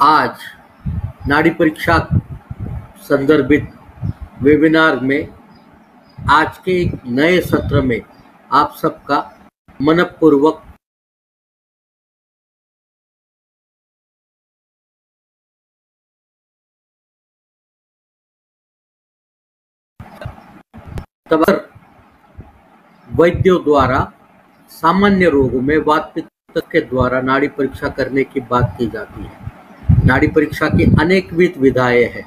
आज नाड़ी परीक्षा संदर्भित वेबिनार में आज के एक नए सत्र में आप सबका मनपूर्वक वैद्यों द्वारा सामान्य रोगों में वात पित्त के द्वारा नाड़ी परीक्षा करने की बात की जाती है। नाड़ी परीक्षा की अनेकविध विधाएं हैं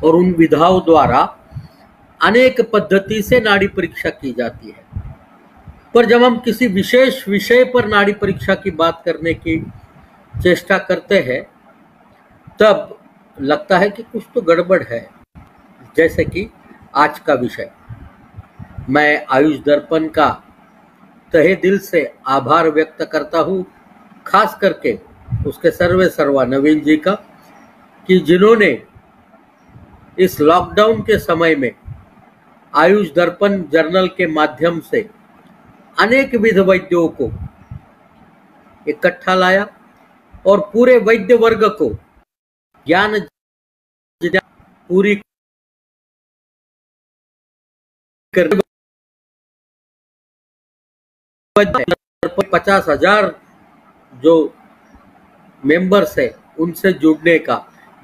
और उन विधाओं द्वारा अनेक पद्धति से नाड़ी परीक्षा की जाती है। पर जब हम किसी विशेष विषय पर नाड़ी परीक्षा की बात करने की चेष्टा करते हैं तब लगता है कि कुछ तो गड़बड़ है। जैसे कि आज का विषय, मैं आयुष दर्पण का तहे दिल से आभार व्यक्त करता हूँ, खास करके उसके सर्वे सर्वा नवीन जी का, कि जिन्होंने इस लॉकडाउन के समय में आयुष दर्पण जर्नल के माध्यम से अनेक विध वैद्यों को इकट्ठा लाया और पूरे वैद्य वर्ग को ज्ञान पूरी कर 50,000 जो मेंबर्स है उनसे जुड़ने का,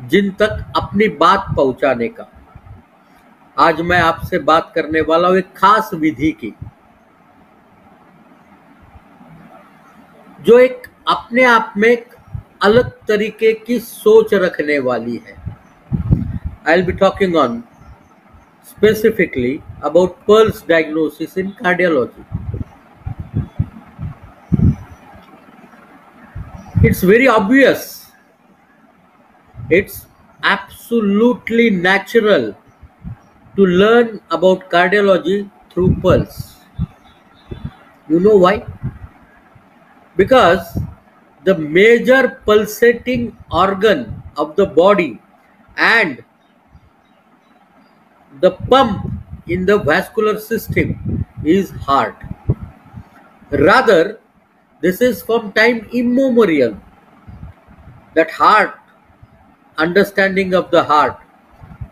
जिन तक अपनी बात पहुंचाने का। आज मैं आपसे बात करने वाला हूं एक खास विधि की, जो एक अपने आप में एक अलग तरीके की सोच रखने वाली है। I will be talking on specifically about pulse diagnosis in cardiology. It's very obvious. It's absolutely natural to learn about cardiology through pulse. You know why? Because the major pulsating organ of the body and the pump in the vascular system is heart. Rather, this is from time immemorial that heart, understanding of the heart,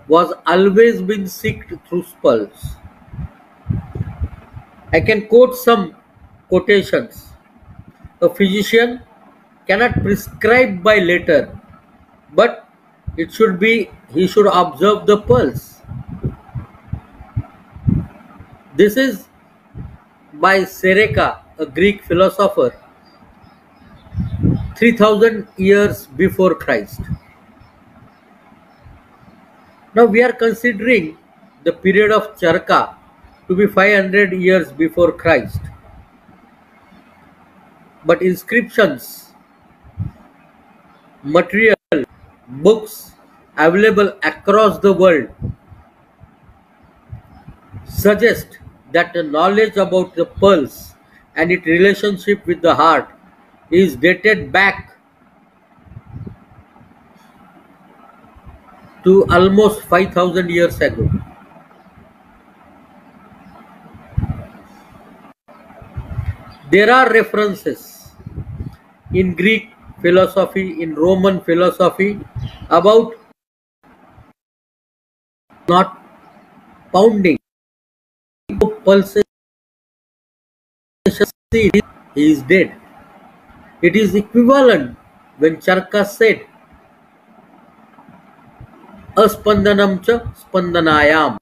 was always been seeked through pulse. I can quote some quotations. A physician cannot prescribe by letter, but he should observe the pulse. This is by Seneca, a Greek philosopher, 3000 years before Christ. Now we are considering the period of Charaka to be 500 years before Christ. But inscriptions, material, books available across the world suggest that the knowledge about the pulse and its relationship with the heart is dated back to almost 5,000 years ago. There are references in Greek philosophy, in Roman philosophy, about not pounding pulses. He is dead. It is equivalent when Charaka said, Aspandanam cha spandanayam,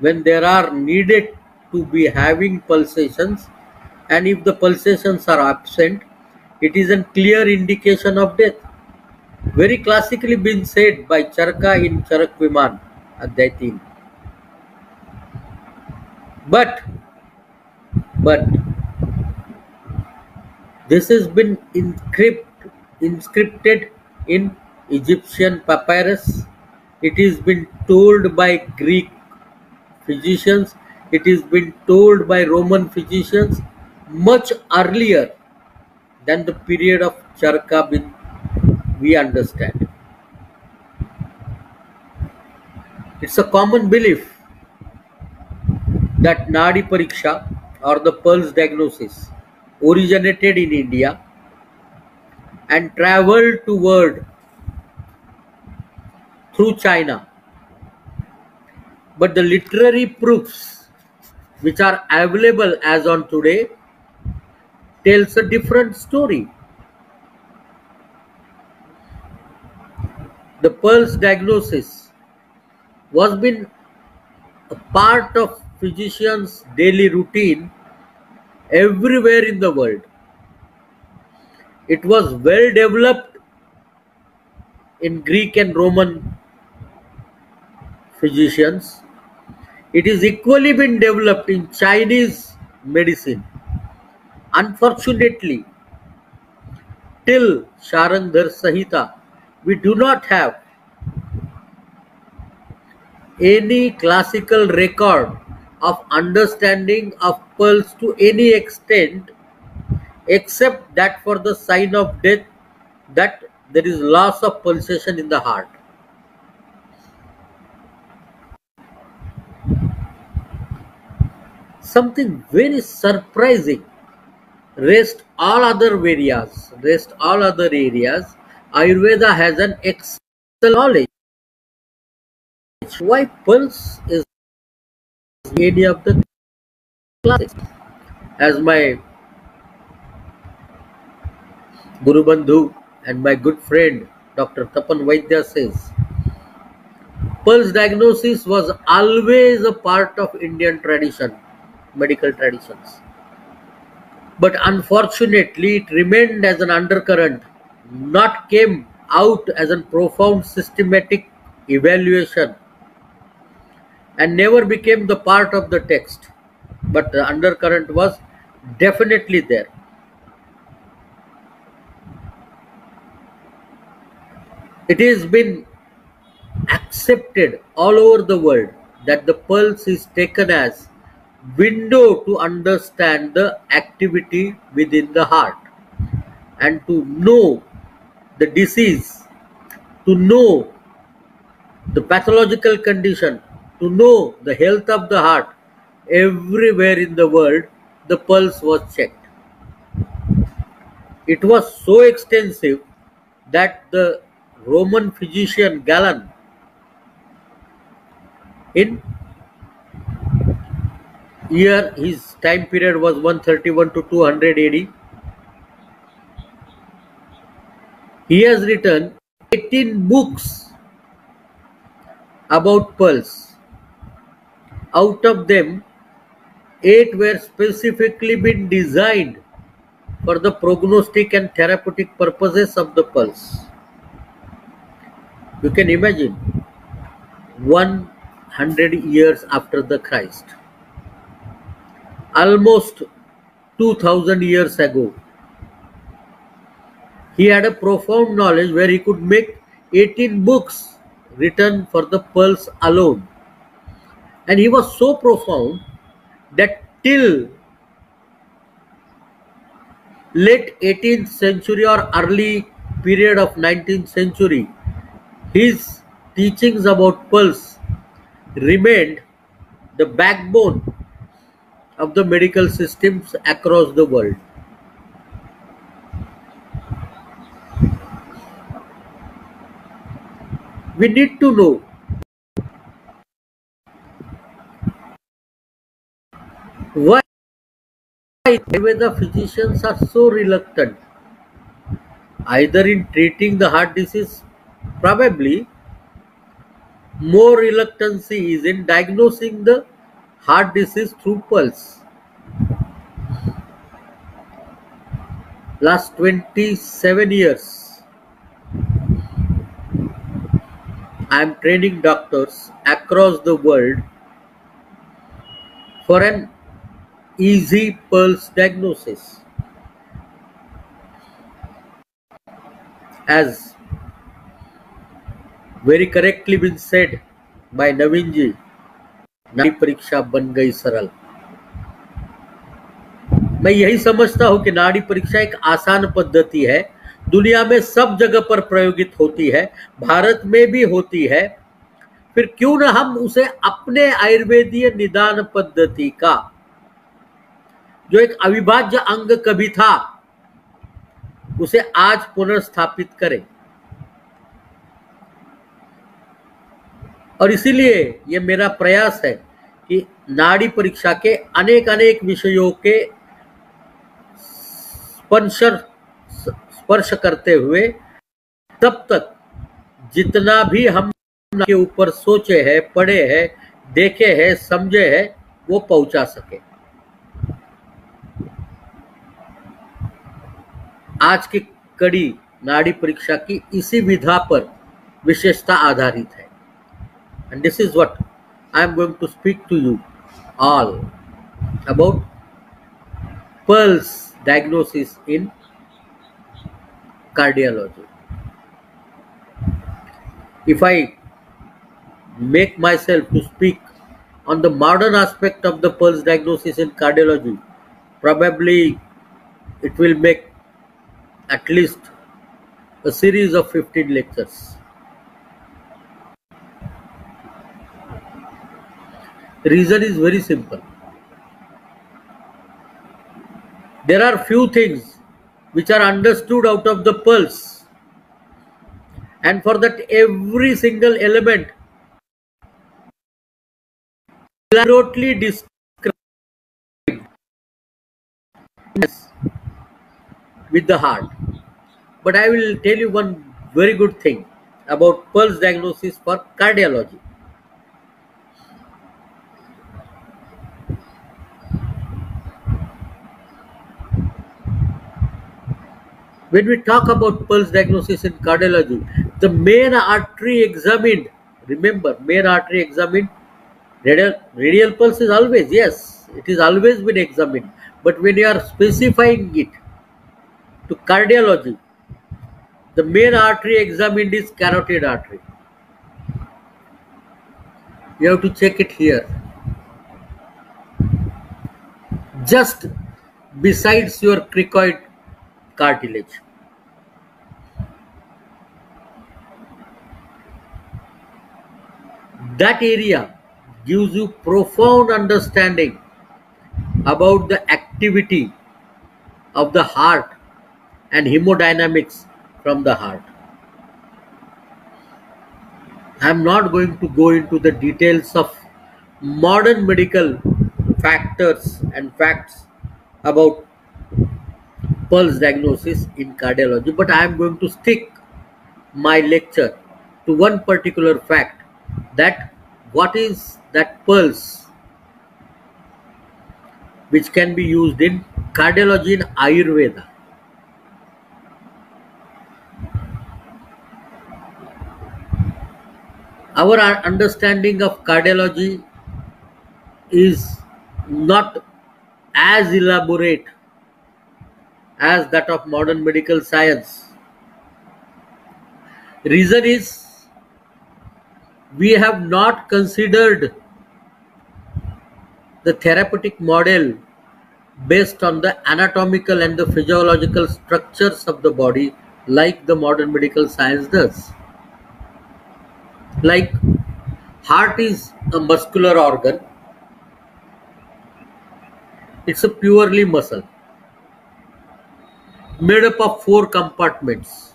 when there are needed to be having pulsations, and if the pulsations are absent, it is a clear indication of death. Very classically been said by Charaka in Charak Viman, Adhyay 3. But this has been inscripted in Egyptian papyrus. It has been told by Greek physicians. It has been told by Roman physicians much earlier than the period of Charaka we understand. It's a common belief that Nadi Pariksha or the pulse diagnosis originated in India and traveled to world through China. But the literary proofs which are available as on today tells a different story. The pulse diagnosis was been a part of physicians' daily routine everywhere in the world. It was well developed in Greek and Roman physicians. It is equally been developed in Chinese medicine. Unfortunately, till Sharangdhar Sahita, we do not have any classical record of understanding of pulse to any extent, except that for the sign of death, that there is loss of pulsation in the heart. Something very surprising. Rest all other areas, Ayurveda has an excellent knowledge. Why pulse is any of the classes? As my Guru Bandhu and my good friend Dr. Tapan Vaidya says, pulse diagnosis was always a part of Indian tradition, medical traditions. But unfortunately, it remained as an undercurrent, not came out as a profound systematic evaluation, and never became the part of the text. But the undercurrent was definitely there. It has been accepted all over the world that the pulse is taken as window to understand the activity within the heart and to know the disease, to know the pathological condition, to know the health of the heart. Everywhere in the world, the pulse was checked. It was so extensive that the Roman physician Galen, in year his time period was 131 to 200 AD, he has written 18 books about pulse. Out of them, 8 were specifically been designed for the prognostic and therapeutic purposes of the pulse. You can imagine, 100 years after the Christ, almost 2000 years ago, he had a profound knowledge where he could make 18 books written for the pulse alone. And he was so profound that till late 18th century or early period of 19th century, his teachings about pulse remained the backbone of the medical systems across the world. We need to know why Ayurveda physicians are so reluctant either in treating the heart disease, probably more reluctancy is in diagnosing the heart disease through pulse. Last 27 years, I am training doctors across the world for an easy pulse diagnosis. As very correctly been said by Naveen ji, नाड़ी परीक्षा बन गई सरल. मैं यही समझता हूं कि नाड़ी परीक्षा एक आसान पद्धति है, दुनिया में सब जगह पर प्रयोगित होती है, भारत में भी होती है. फिर क्यों न हम उसे अपने आयुर्वेदीय निदान पद्धति का जो एक अविभाज्य अंग कभी था, उसे आज पुनर्स्थापित करें। और इसीलिए ये मेरा प्रयास है कि नाड़ी परीक्षा के अनेक विषयों के स्पर्श करते हुए तब तक जितना भी हम के ऊपर सोचे हैं, पढ़े हैं, देखे हैं, समझे हैं, वो पहुंचा सके। आज की कड़ी नाड़ी परीक्षा की इसी विधा पर विशेषता आधारित है। And this is what I am going to speak to you all about pulse diagnosis in cardiology. If I make myself to speak on the modern aspect of the pulse diagnosis in cardiology, probably it will make at least a series of 15 lectures. The reason is very simple. There are few things which are understood out of the pulse, and for that every single element accurately described with the heart. But I will tell you one very good thing about pulse diagnosis for cardiology. When we talk about pulse diagnosis in cardiology, the main artery examined, remember, main artery examined, radial pulse is always, yes, it is always been examined. But when you are specifying it to cardiology, the main artery examined is carotid artery. You have to check it here. Just besides your cricoid cartilage. That area gives you profound understanding about the activity of the heart and hemodynamics from the heart. I am not going to go into the details of modern medical factors and facts about pulse diagnosis in cardiology, but I am going to stick my lecture to one particular fact, that what is that pulse which can be used in cardiology in Ayurveda. Our understanding of cardiology is not as elaborate as that of modern medical science. Reason is, we have not considered the therapeutic model based on the anatomical and the physiological structures of the body like the modern medical science does. Like, heart is a muscular organ. It's a purely muscle made up of 4 compartments,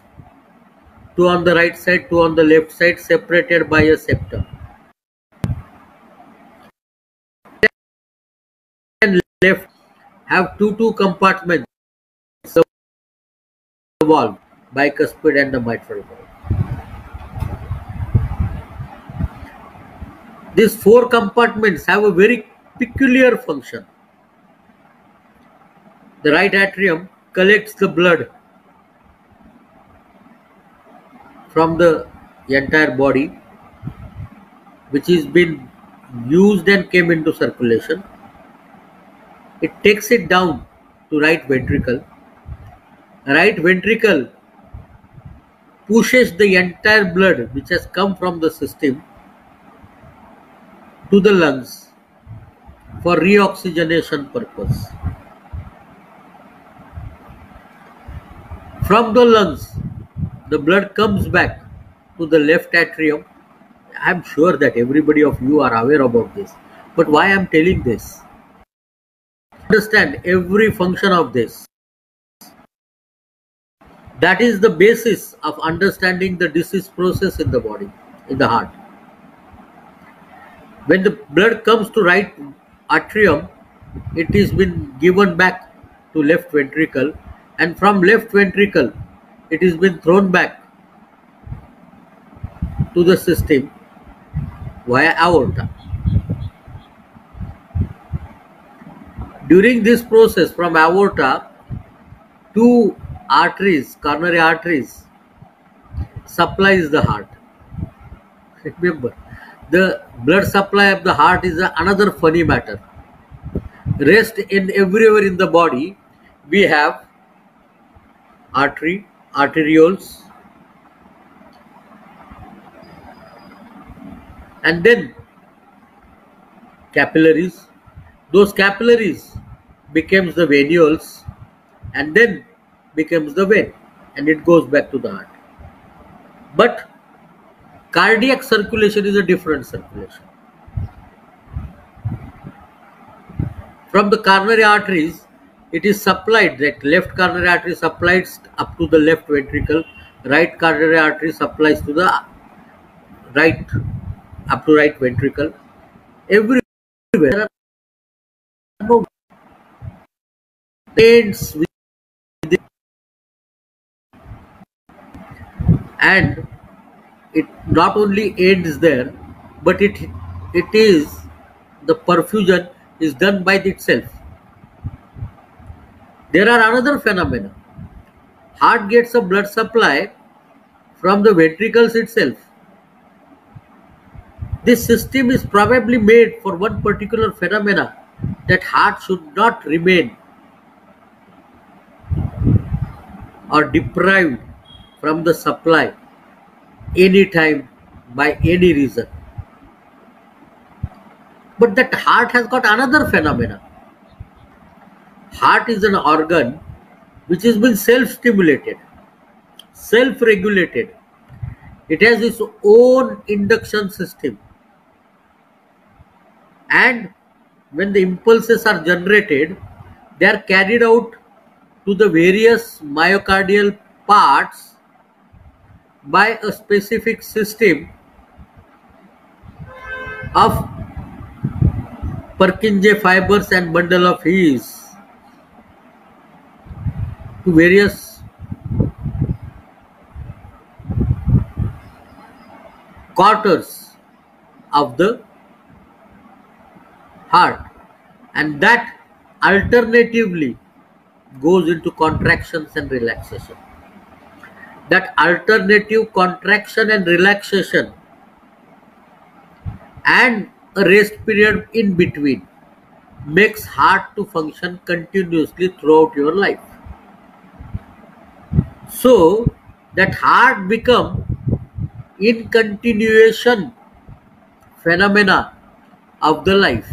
2 on the right side, 2 on the left side, separated by a septum. And left have two compartments, the valve, bicuspid and the mitral valve. These 4 compartments have a very peculiar function. The right atrium collects the blood from the entire body, which is been used and came into circulation. It takes it down to right ventricle. Right ventricle pushes the entire blood which has come from the system to the lungs for reoxygenation purpose. From the lungs, the blood comes back to the left atrium. I am sure that everybody of you are aware about this. But why I am telling this? Understand every function of this. That is the basis of understanding the disease process in the body, in the heart. When the blood comes to right atrium, it is been given back to left ventricle, and from left ventricle, it is been thrown back to the system via aorta. During this process from aorta, two arteries, coronary arteries, supplies the heart. Remember, the blood supply of the heart is another funny matter. Rest in everywhere in the body, we have arterioles, and then capillaries. Those capillaries becomes the venules, and then becomes the vein, and it goes back to the heart. But cardiac circulation is a different circulation. From the coronary arteries, it is supplied, that left coronary artery supplies up to the left ventricle, right coronary artery supplies to the right, up to right ventricle. Everywhere there are no veins within, and it not only ends there, but it is the perfusion is done by itself. There are another phenomena. Heart gets a blood supply from the ventricles itself. This system is probably made for one particular phenomena, that heart should not remain or deprived from the supply any time by any reason. But that heart has got another phenomena. Heart is an organ which has been self-stimulated, self-regulated. It has its own induction system, and when the impulses are generated, they are carried out to the various myocardial parts by a specific system of Purkinje fibers and bundle of His to various quarters of the heart, and that alternatively goes into contractions and relaxation. That alternative contraction and relaxation and a rest period in between makes heart to function continuously throughout your life. So that heart become in continuation phenomena of the life.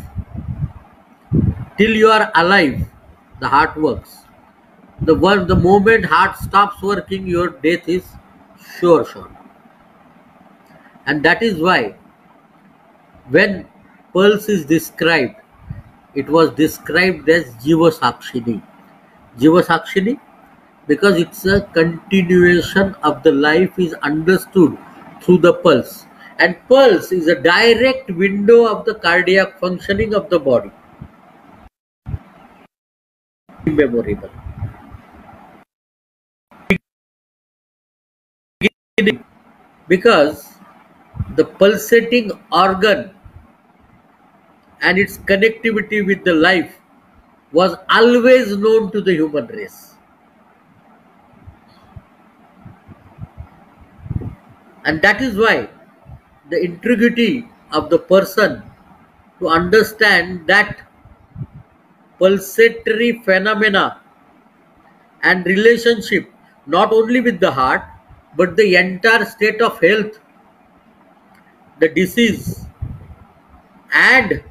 Till you are alive, the heart works. The moment heart stops working, your death is sure. And that is why when pulse is described, it was described as Jiva Sakshini. Jiva Sakshini, because it's a continuation of the life is understood through the pulse. And pulse is a direct window of the cardiac functioning of the body. Memorable. Because the pulsating organ and its connectivity with the life was always known to the human race. And that is why the integrity of the person to understand that pulsatory phenomena and relationship not only with the heart but the entire state of health, the disease, and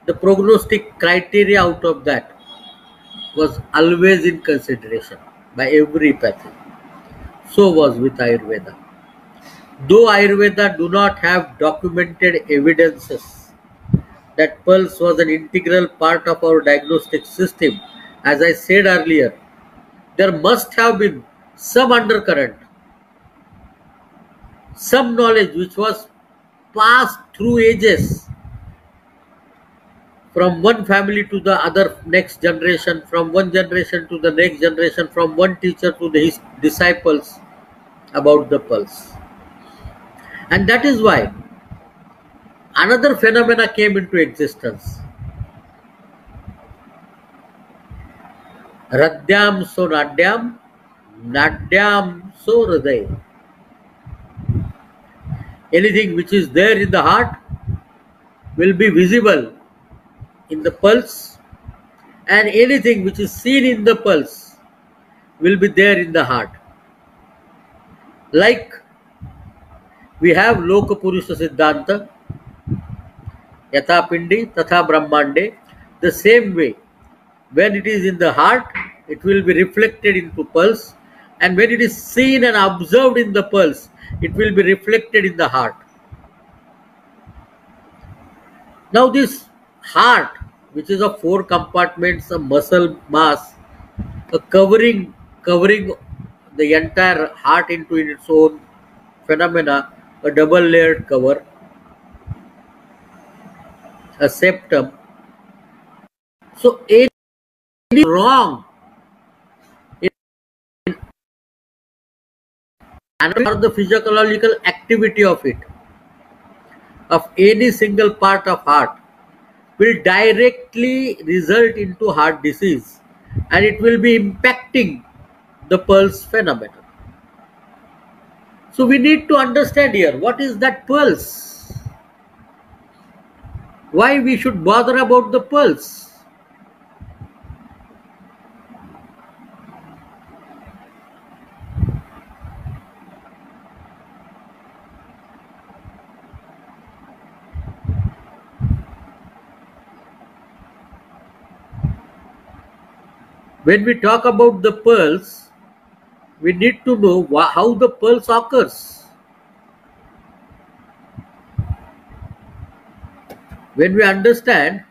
the prognostic criteria out of that was always in consideration by every pathy. So was with Ayurveda. Though Ayurveda do not have documented evidences that pulse was an integral part of our diagnostic system, as I said earlier, there must have been some undercurrent, some knowledge which was passed through ages from one family to the other, next generation, from one generation to the next generation, from one teacher to his disciples about the pulse. And that is why another phenomena came into existence. Hridyam so nadyam, nadyam so hriday. Anything which is there in the heart will be visible in the pulse, and anything which is seen in the pulse will be there in the heart. Like we have Loka Purusha Siddhanta, Yatha Pindi Tatha Brahmande. The same way, when it is in the heart, it will be reflected into pulse, and when it is seen and observed in the pulse, it will be reflected in the heart. Now this heart, which is of 4 compartments, a muscle mass, a covering the entire heart into its own phenomena, a double layered cover, a septum. So any wrong in the physiological activity of it, of any single part of heart, will directly result into heart disease, and it will be impacting the pulse phenomenon. So we need to understand here, what is that pulse? Why we should bother about the pulse? When we talk about the pulse, we need to know how the pulse occurs. When we understand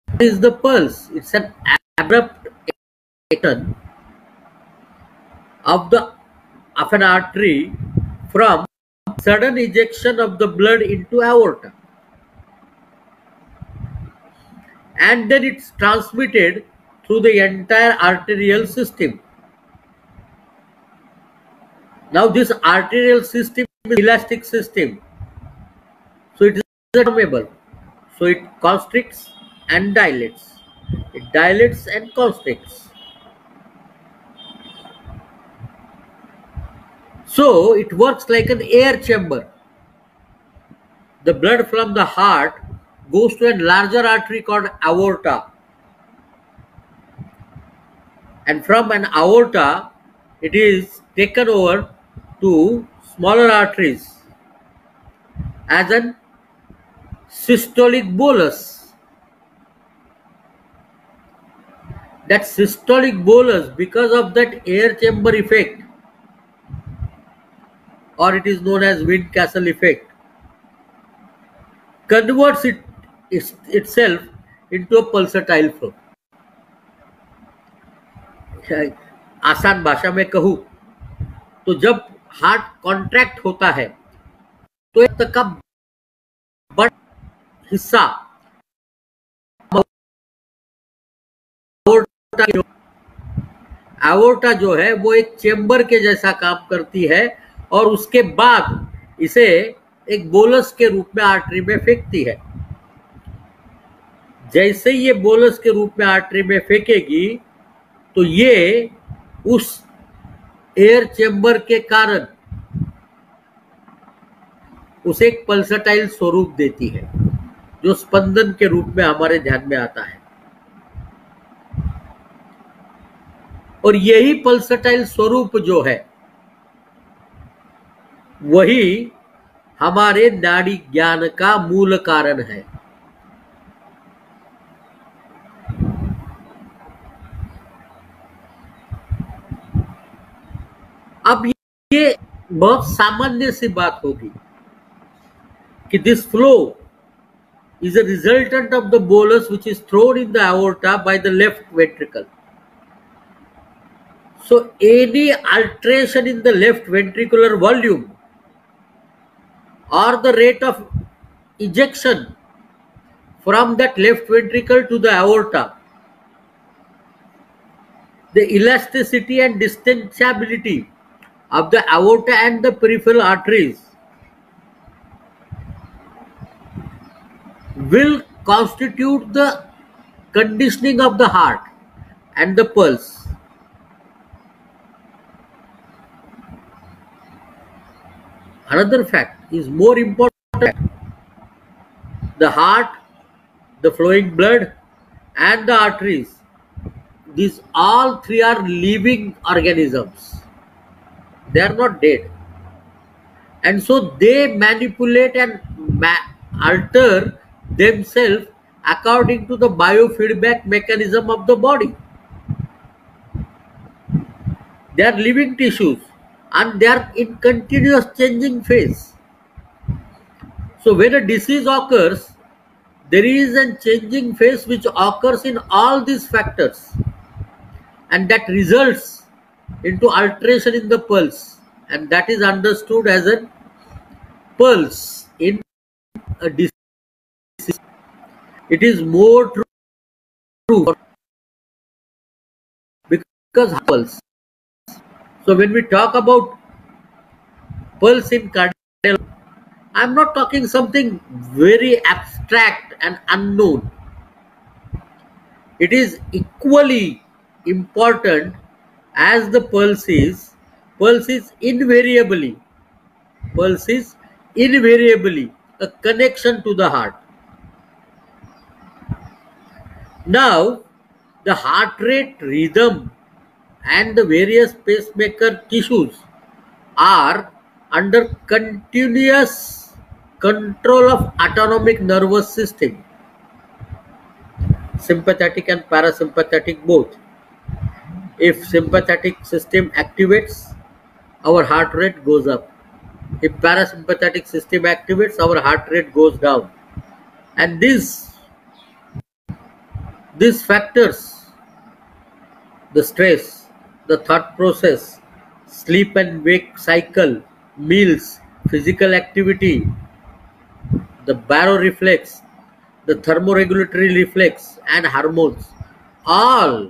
what is the pulse, it's an abrupt action of an artery from sudden ejection of the blood into aorta, and then it's transmitted through the entire arterial system. Now this arterial system is elastic system, so it is deformable. So it constricts and dilates. It dilates and constricts. So it works like an air chamber. The blood from the heart goes to a larger artery called aorta, and from an aorta it is taken over to smaller arteries as an systolic bolus. That systolic bolus, because of that air chamber effect, or it is known as Windcastle effect, converts itself into a pulsatile flow. आसान भाषा में कहूं तो जब heart contract होता है तो एक तक का बड़ा हिस्सा एओर्टा जो है वो एक चेंबर के जैसा काम करती है, और उसके बाद इसे एक बोलस के रूप में आर्टरी में फेंकती है। जैसे ही ये बोलस के रूप में आर्टरी में फेंकेगी तो ये उस एयर चेंबर के कारण उसे एक पल्सटाइल स्वरूप देती है, जो स्पंदन के रूप में हमारे ध्यान में आता है। और यही पल्सटाइल स्वरूप जो है वही हमारे नाड़ी ज्ञान का मूल कारण है। अब ये बहुत सामान्य सी बात होगी कि this flow is a resultant of the bolus which is thrown in the aorta by the left ventricle. So any alteration in the left ventricular volume or the rate of ejection from that left ventricle to the aorta, the elasticity and distensibility of the aorta and the peripheral arteries will constitute the conditioning of the heart and the pulse. Another fact is more important. The heart, the flowing blood, and the arteries, these all three are living organisms. They are not dead. And so they manipulate and alter themselves according to the biofeedback mechanism of the body. They are living tissues and they are in continuous changing phase. So when a disease occurs, there is a changing phase which occurs in all these factors, and that results into alteration in the pulse, and that is understood as a pulse in a disease. It is more true because pulse. So when we talk about pulse in cardiology, I am not talking something very abstract and unknown. It is equally important as the pulse is. Pulse is invariably a connection to the heart. Now, the heart rate, rhythm, and the various pacemaker tissues are under continuous control of autonomic nervous system, sympathetic and parasympathetic both. If sympathetic system activates, our heart rate goes up. If parasympathetic system activates, our heart rate goes down. And these factors, the stress, the thought process, sleep and wake cycle, meals, physical activity, the baroreflex, the thermoregulatory reflex, and hormones, all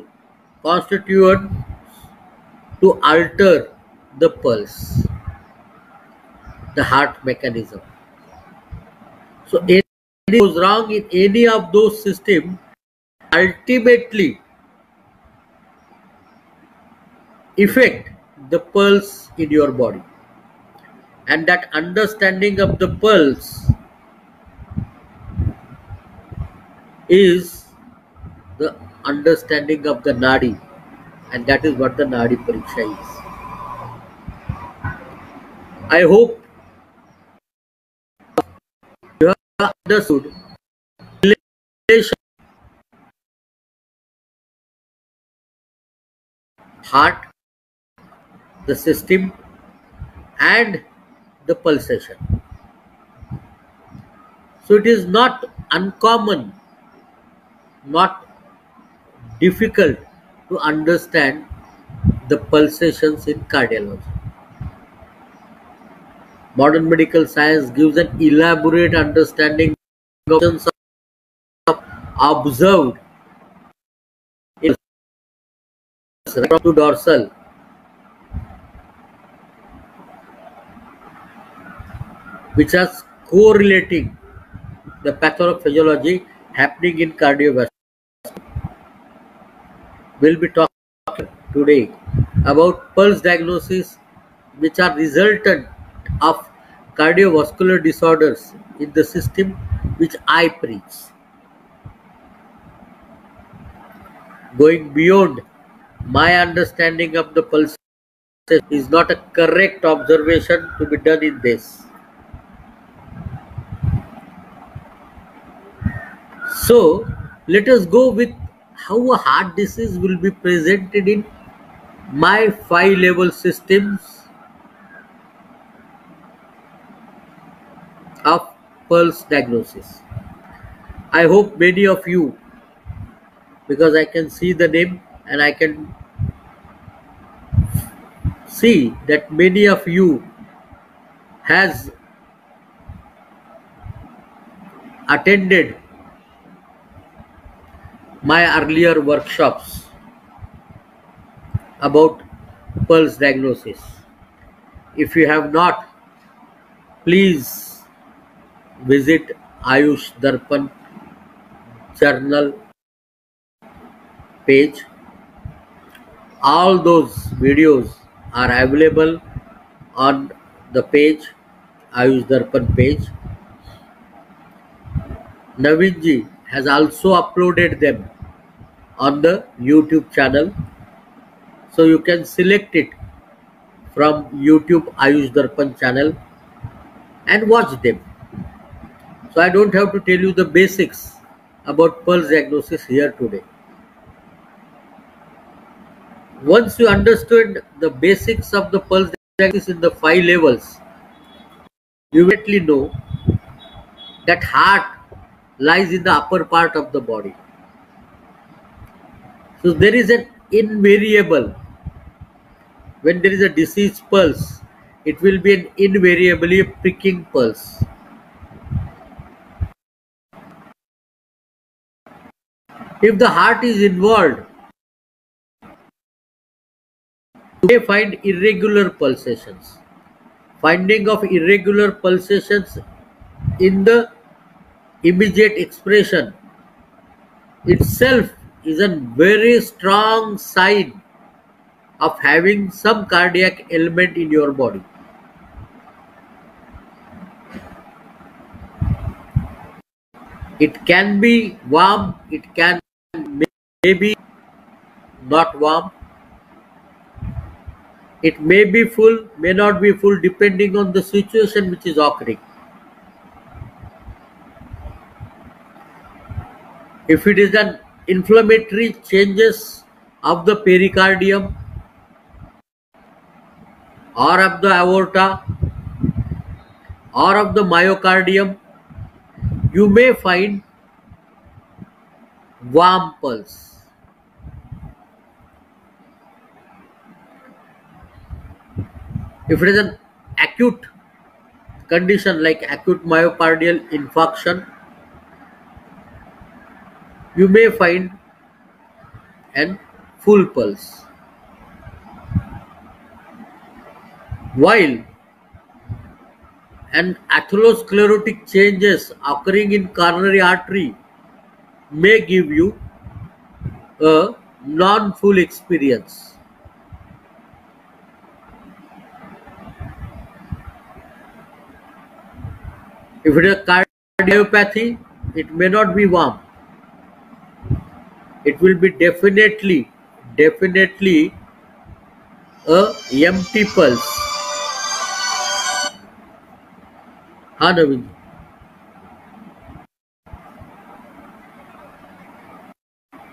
constitute to alter the pulse, the heart mechanism. So anything goes wrong in any of those systems ultimately affect the pulse in your body. And that understanding of the pulse is the understanding of the nadi, and that is what the nadi pariksha is. I hope you have understood relation heart, the system, and the pulsation. So it is not uncommon, not difficult to understand the pulsations in cardiology. Modern medical science gives an elaborate understanding of observed in to dorsal, which is correlating the pathophysiology happening in cardiovascular. We'll be talking today about pulse diagnosis, which are resultant of cardiovascular disorders in the system which I preach. Going beyond my understanding of the pulse is not a correct observation to be done in this. So let us go with how a heart disease will be presented in my 5-level systems of pulse diagnosis. I hope many of you, because I can see the name and I can see that many of you has attended my earlier workshops about pulse diagnosis. If you have not, please visit Ayush Darpan journal page. All those videos are available on the page, Ayush Darpan page. Naveen has also uploaded them on the YouTube channel, so you can select it from YouTube Ayush Darpan channel and watch them. So I don't have to tell you the basics about pulse diagnosis here today. Once you understood the basics of the pulse diagnosis in the 5 levels, you immediately know that heart lies in the upper part of the body. So there is an invariable, when there is a disease pulse, it will be an invariably pricking pulse. If the heart is involved, you may find irregular pulsations. Finding of irregular pulsations in the immediate expression itself is a very strong sign of having some cardiac ailment in your body. It can be warm, it can maybe not warm, it may be full, may not be full, depending on the situation which is occurring. If it is an inflammatory changes of the pericardium or of the aorta or of the myocardium, you may find warm pulse. If it is an acute condition like acute myocardial infarction, you may find an full pulse. While an atherosclerotic changes occurring in coronary artery may give you a non-full experience. If it is a cardiomyopathy, it may not be warm. It will be definitely a empty pulse. हाँ नवीन जी,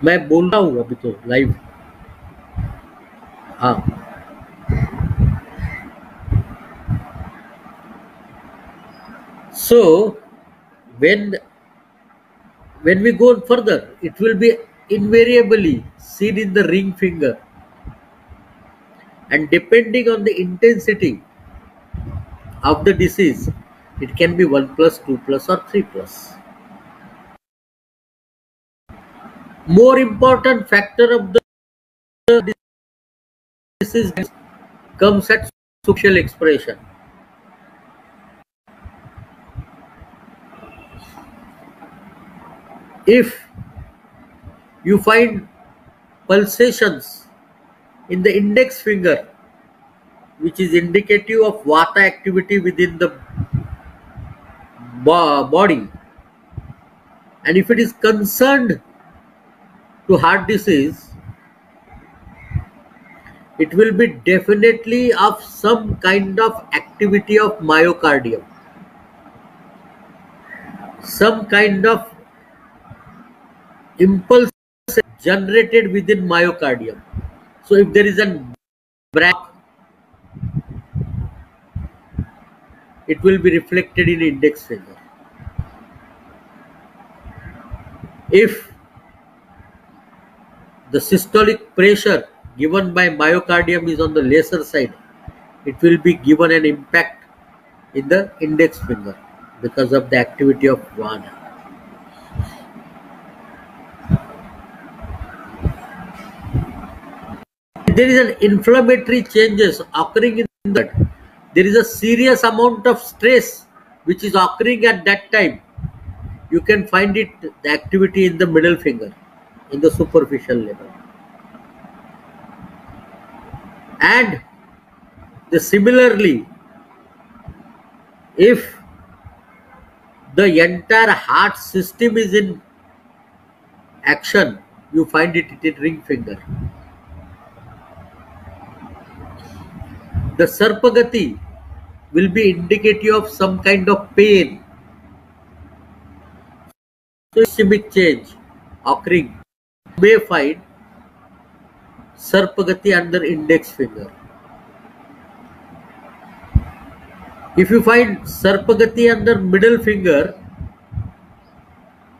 मैं बोल रहा हूँ अभी तो live. हाँ, so when we go further, it will be invariably seen in the ring finger, and depending on the intensity of the disease, it can be 1+, 2+, or 3+. More important factor of the disease comes at superficial expression. If you find pulsations in the index finger, which is indicative of vata activity within the body, and if it is concerned to heart disease, it will be definitely of some kind of activity of myocardium, some kind of impulse generated within myocardium. So if there is a break, it will be reflected in index finger. If the systolic pressure given by myocardium is on the lesser side, it will be given an impact in the index finger because of the activity of Vana. There is an inflammatory changes occurring in the blood. There is a serious amount of stress which is occurring at that time. You can find it, the activity in the middle finger, in the superficial level. And similarly, if the entire heart system is in action, you find it in ring finger. The Sarpagati will be indicative of some kind of pain. So systemic change occurring. You may find Sarpagati under index finger. If you find Sarpagati under middle finger,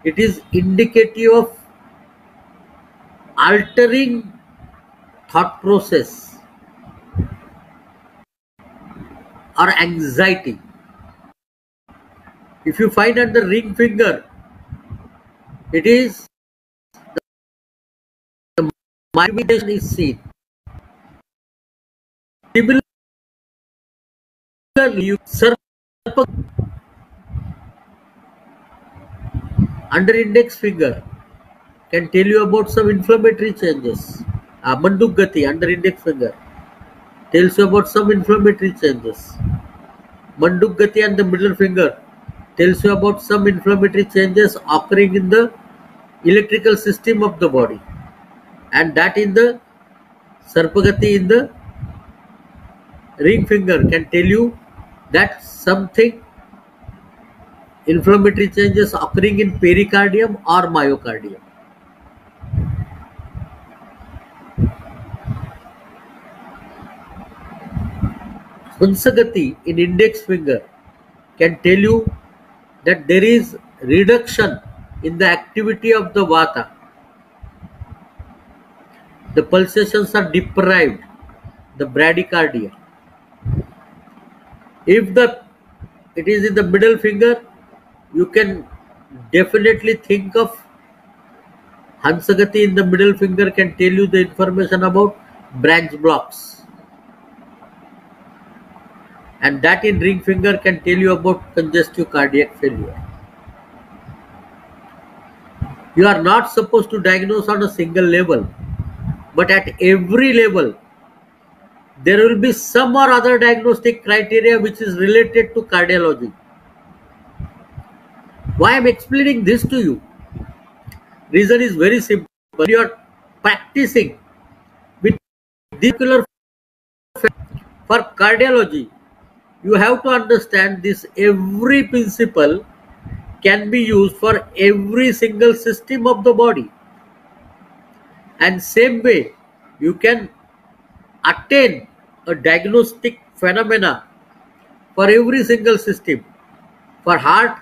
it is indicative of altering thought process or anxiety. If you find under ring finger, it is the meditation is seen. Similarly, you under index finger can tell you about some inflammatory changes. Manduk Gati under index finger tells you about some inflammatory changes. Manduk Gati and the middle finger tells you about some inflammatory changes occurring in the electrical system of the body, and that in the Sarpagati in the ring finger can tell you that something inflammatory changes occurring in pericardium or myocardium. Hansagati in index finger can tell you that there is reduction in the activity of the Vata. The pulsations are deprived, the bradycardia. If it is in the middle finger, you can definitely think of Hansagati in the middle finger can tell you the information about branch blocks. And that in ring finger can tell you about congestive cardiac failure. You are not supposed to diagnose on a single level, but at every level, there will be some or other diagnostic criteria which is related to cardiology. Why I am explaining this to you? Reason is very simple. When you are practicing with this particular for cardiology, you have to understand this. Every principle can be used for every single system of the body, and same way you can attain a diagnostic phenomena for every single system. For heart,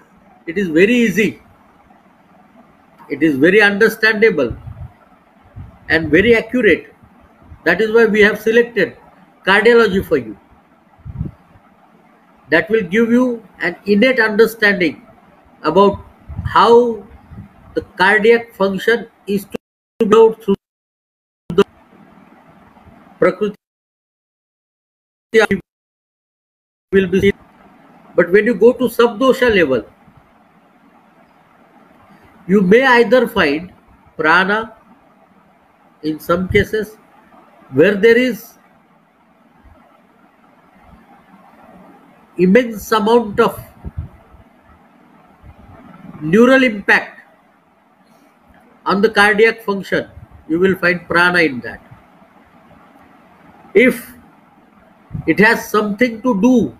it is very easy, it is very understandable and very accurate. That is why we have selected cardiology for you. That will give you an innate understanding about how the cardiac function is to go through the Prakriti will be seen. But when you go to subdosha level, you may either find prana in some cases where there is immense amount of neural impact on the cardiac function, you will find prana in that. If it has something to do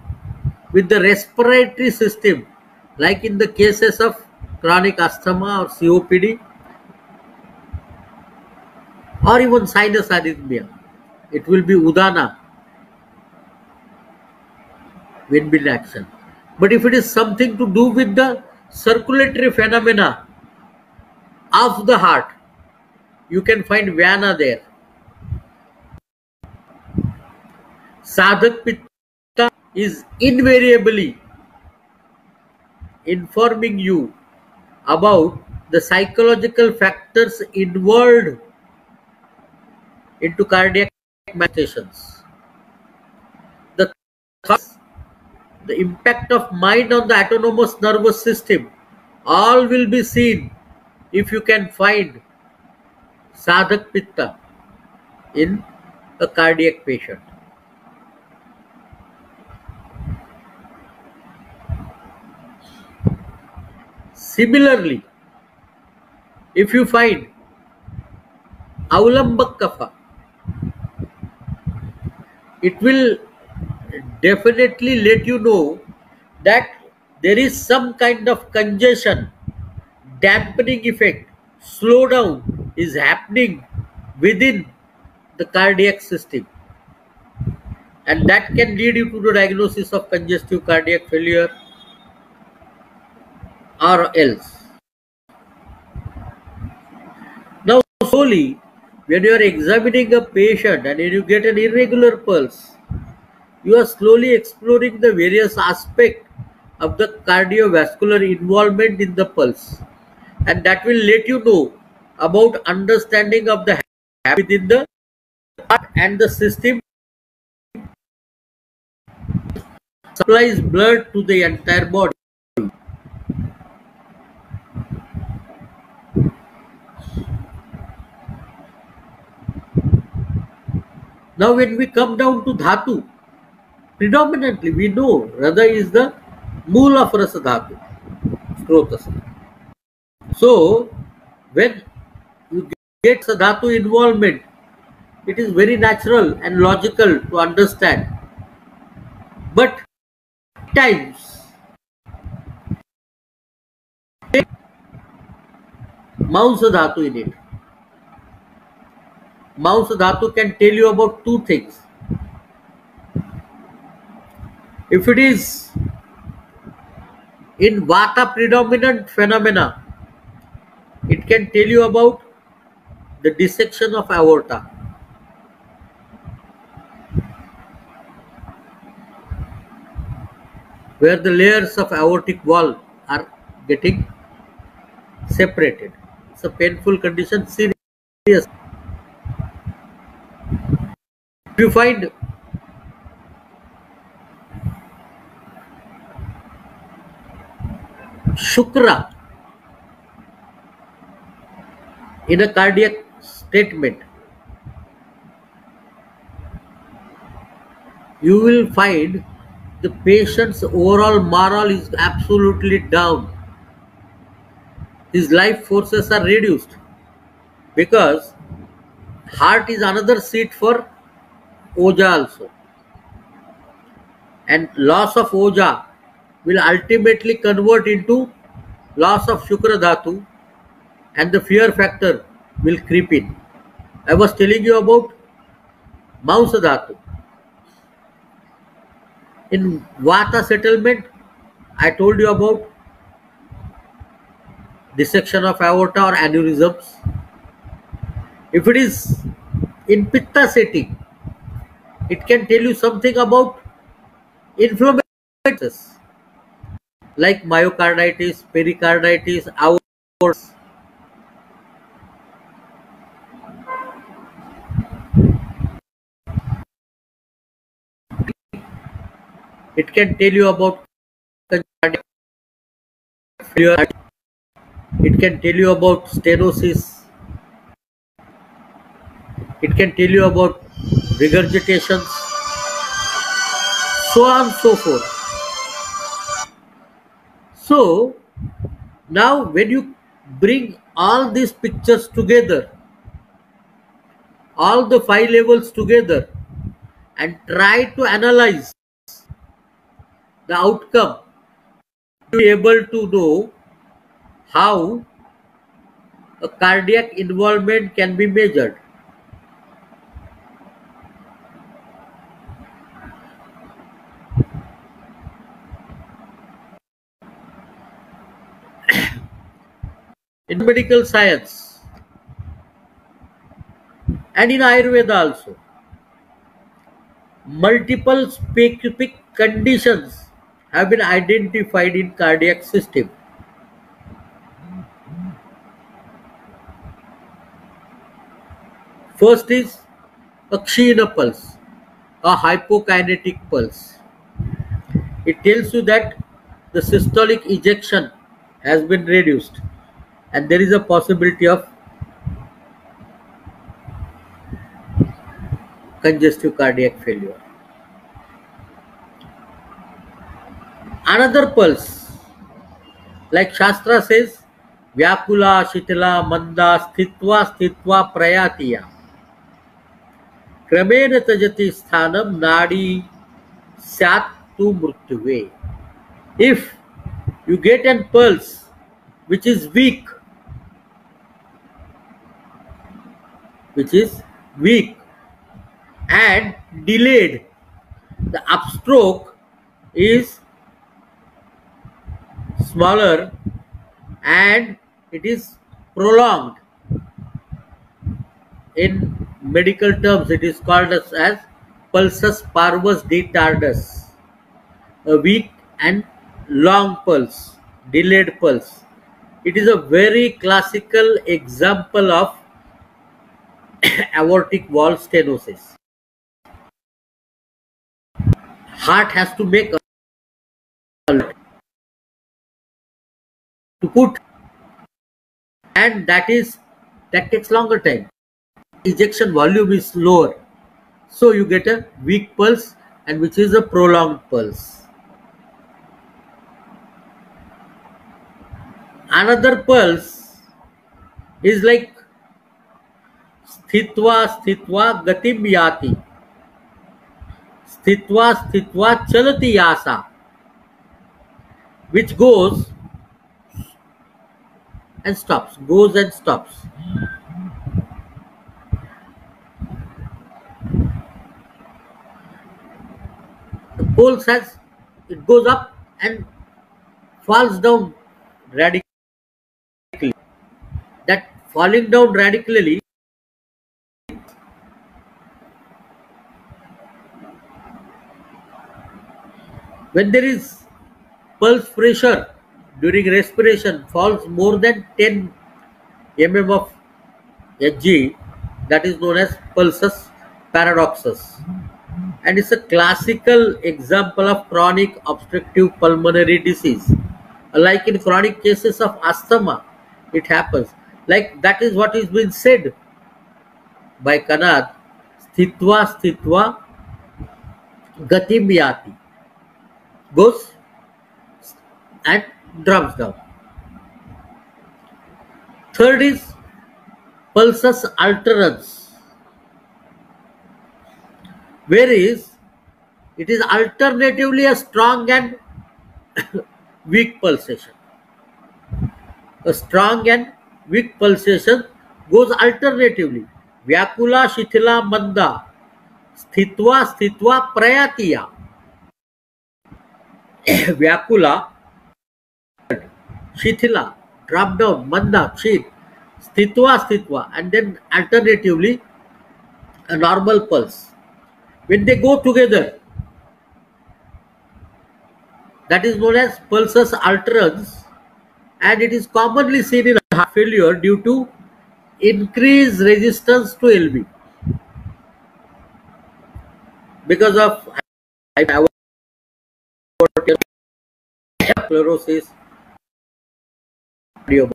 with the respiratory system, like in the cases of chronic asthma or COPD or even sinus arrhythmia, it will be udana, wind action. But if it is something to do with the circulatory phenomena, of the heart. You can find Vyana there. Sadhak Pitta is invariably informing you about the psychological factors involved into cardiac manifestations. The thoughts, the impact of mind on the autonomous nervous system, all will be seen if you can find Sadhak Pitta in a cardiac patient. Similarly, if you find Aulambak Kapha, it will definitely let you know that there is some kind of congestion, dampening effect, slowdown is happening within the cardiac system, and that can lead you to the diagnosis of congestive cardiac failure or else. Now, slowly, when you are examining a patient and you get an irregular pulse, you are slowly exploring the various aspects of the cardiovascular involvement in the pulse, and that will let you know about understanding of the habit within the heart and the system supplies blood to the entire body. Now, when we come down to dhatu, predominantly we know Hridaya is the mool of rasa dhatu, srotasa. So, when you get sadhatu involvement, it is very natural and logical to understand. But at times, Mausa dhatu in it. Mausa dhatu can tell you about two things. If it is in Vata predominant phenomena, it can tell you about the dissection of aorta. Where the layers of aortic wall are getting separated. It's a painful condition, serious. If you find Shukra in a cardiac statement, you will find the patient's overall morale is absolutely down. His life forces are reduced because heart is another seat for Oja also, and loss of Oja will ultimately convert into loss of Shukra Dhatu, and the fear factor will creep in. I was telling you about Mausa Dhatu. In Vata settlement, I told you about dissection of aorta or aneurysms. If it is in Pitta setting, it can tell you something about inflammation like myocarditis, pericarditis, aorta. It can tell you about cardiac failure. It can tell you about stenosis. It can tell you about regurgitations, so on and so forth. So now when you bring all these pictures together, all the 5 levels together, and try to analyze the outcome, you will be able to know how a cardiac involvement can be measured. in medical science and in Ayurveda also. Multiple specific conditions have been identified in cardiac system. First is a Kshina pulse, a hypokinetic pulse. It tells you that the systolic ejection has been reduced and there is a possibility of congestive cardiac failure. Another pulse, like Shastra says, Vyakula, Shitala, Manda, Sthitva Prayatiya. Kramena tajati sthanam nadi syat tu mrutyuve. If you get a pulse which is weak, and delayed, the upstroke is smaller and it is prolonged. In medical terms, it is called as pulsus parvus retardus, a weak and long pulse, delayed pulse. It is a very classical example of aortic valve stenosis. Heart has to make to put, and that takes longer time. Ejection volume is lower, so you get a weak pulse and which is a prolonged pulse. Another pulse is like Sthitva gatim yati, Sthitva chalati yasa, which goes and stops. The pulse it goes up and falls down radically. That falling down radically when there is pulse pressure during respiration falls more than 10 mm of Hg, that is known as pulsus paradoxus, and it's a classical example of chronic obstructive pulmonary disease. Like in chronic cases of asthma, it happens. Like that is what is being said by Kanad, Sthitva gatim yati, goes and drops down. Third is pulsus alterans, whereas it is alternatively a strong and weak pulsation. A strong and weak pulsation goes alternatively. Vyakula, Shithila, Manda, Sthitva Prayatiya. Vyakula, Shithila, drop down, Manda, sheet, Sthitva, and then alternatively a normal pulse. When they go together, that is known as pulsus alterans, and it is commonly seen in heart failure due to increased resistance to LV because of sclerosis, cardiomyopathy.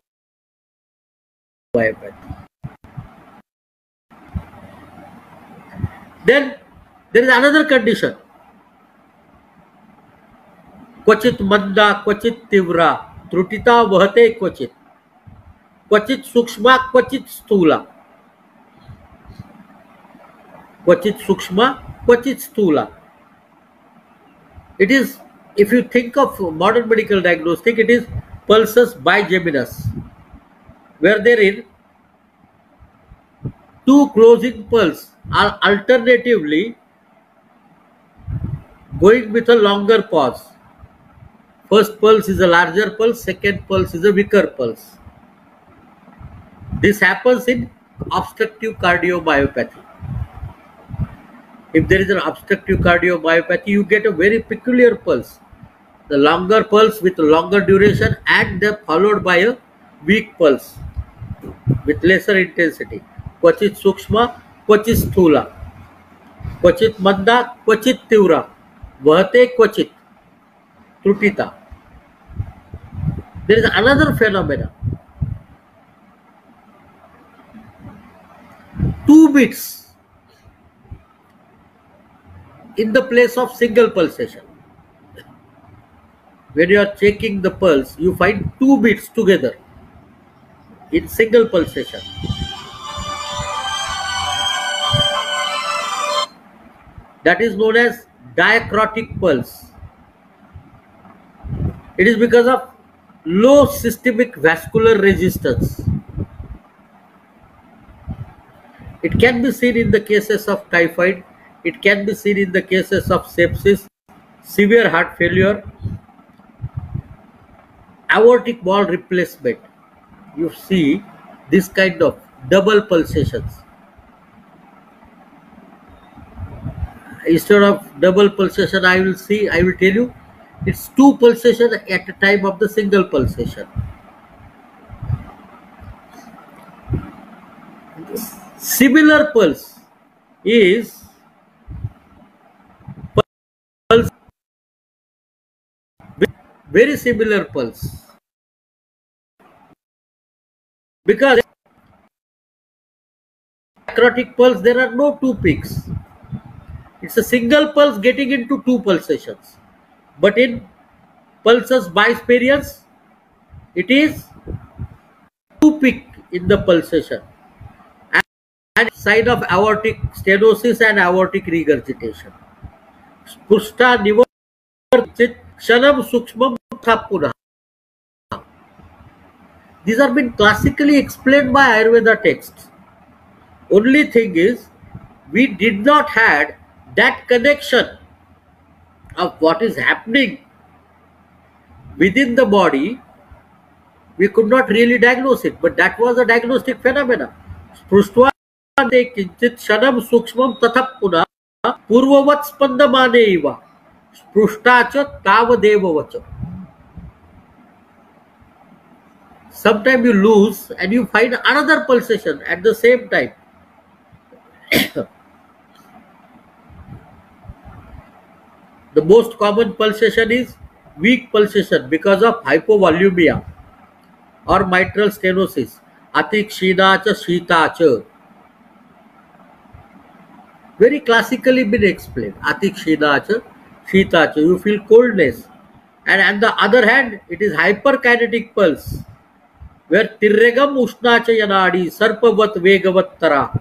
Then there is another condition. क्वचित मंदा, क्वचित तीव्रा, त्रुटिता वहते क्वचित, क्वचित सूक्ष्मा, क्वचित स्थूला, क्वचित सूक्ष्मा, क्वचित स्थूला. It is, if you think of modern medical diagnostic, it is pulsus bigeminus, where therein two closing pulse are alternatively going with a longer pause. First pulse is a larger pulse, second pulse is a weaker pulse. This happens in obstructive cardiomyopathy. If there is an obstructive cardiomyopathy, you get a very peculiar pulse. The longer pulse with longer duration and followed by a weak pulse with lesser intensity. क्वचित सूक्ष्म, क्वचित स्थूला, क्वचित मंदा, क्वचित तीव्र, वहते क्वचित त्रुटिता. There is another phenomenon. Two beats in the place of single pulsation. When you are checking the pulse, you find two beats together in single pulsation. That is known as diacrotic pulse. It is because of low systemic vascular resistance. It can be seen in the cases of typhoid. It can be seen in the cases of sepsis, severe heart failure, aortic wall replacement. You see this kind of double pulsations. Instead of double pulsation, I will tell you, it's two pulsations at a time of the single pulsation. Similar pulse is pulse, very similar pulse, because diacrotic pulse there are no two peaks. It's a single pulse getting into two pulsations. But in pulses bisperience, it is two peak in the pulsation. And sign of aortic stenosis and aortic regurgitation. Sprushta nivarchit kshanam sukshmam punah. These have been classically explained by Ayurveda texts. Only thing is, we did not had that connection of what is happening within the body. We could not really diagnose it, but that was a diagnostic phenomena. Sprushta किंचित क्षणम सूक्ष्मम तथा पुनः पूर्ववत् स्पंदमाने इव स्पृष्टाच तावदेव वच. Sometimes you lose and you find another pulsation at the same time. The most common pulsation is weak pulsation because of hypovolumia or mitral stenosis. Atikshinacha shitacha. Very classically been explained. Atikshinacha shitacha. You feel coldness. And on the other hand, it is hyperkinetic pulse, where tirregam ushnacha yanadi sarpavat vegavat tara.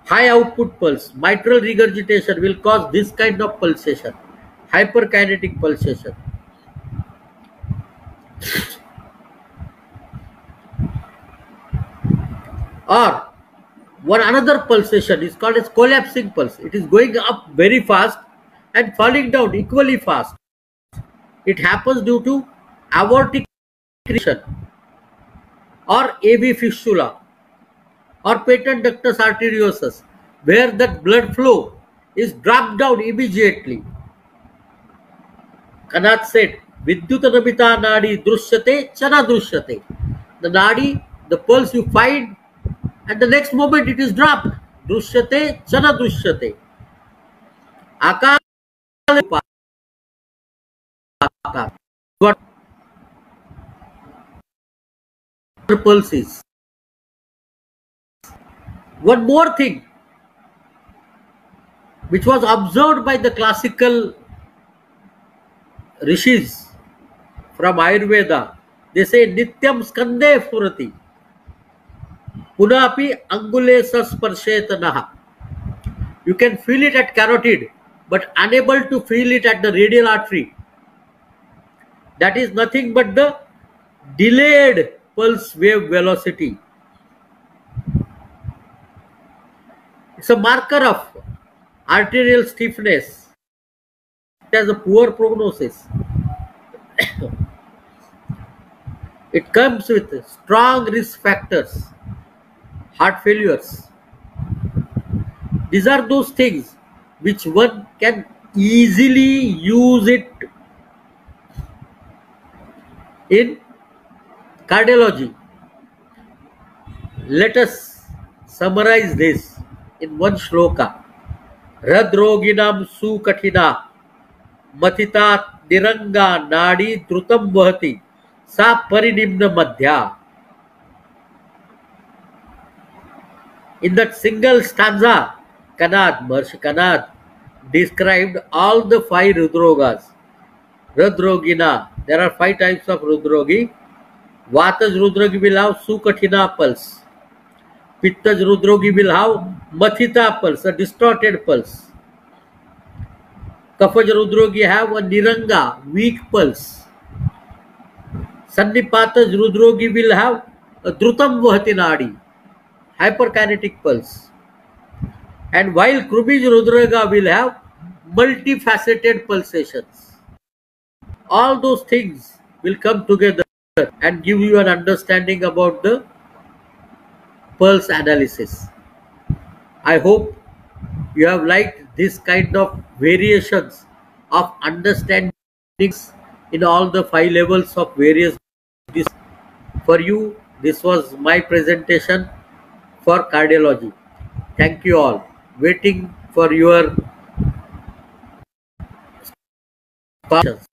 High output pulse, mitral regurgitation will cause this kind of pulsation, hyperkinetic pulsation. Or one another pulsation is called as collapsing pulse. It is going up very fast and falling down equally fast. It happens due to aortic regurgitation or AV fistula or patent ductus arteriosus, where that blood flow is dropped down immediately. Kanath said, Vidyutanamita nadi drusyate chana drusyate. The nadi, the pulse you find, and the next moment it is dropped. Drusyate chana drusyate. Akar what pulses. One more thing which was observed by the classical rishis from Ayurveda, they say nityam skande furati punapi angule sasparshetanaha. You can feel it at carotid but unable to feel it at the radial artery. That is nothing but the delayed pulse wave velocity. It's a marker of arterial stiffness. It has a poor prognosis. It comes with strong risk factors, heart failures. These are those things which one can easily use it in cardiology. Let us summarize this in one shloka. हृद्रोगिणां सुकठिना मथिता निरंगा नाड़ी द्रुतम वहति सा परिनिम्न मध्या. In that single stanza, Maharishi Kanad described all the 5 Rudrogas. Rudrogina, there are 5 types of Rudrogi. Vataj Rudrogi will have Sukathina pulse. Pittaj Rudrogi will have Mathita pulse, a distorted pulse. Kafaj Rudrogi have a Niranga, weak pulse. Sannipataj Rudrogi will have a Drutam Vahati Nadi, hyperkinetic pulse. And while Krubij Rudraga will have multifaceted pulsations. All those things will come together and give you an understanding about the pulse analysis. I hope you have liked this kind of variations of understandings in all the 5 levels of various. For you, this was my presentation for cardiology. Thank you all. Waiting for your questions.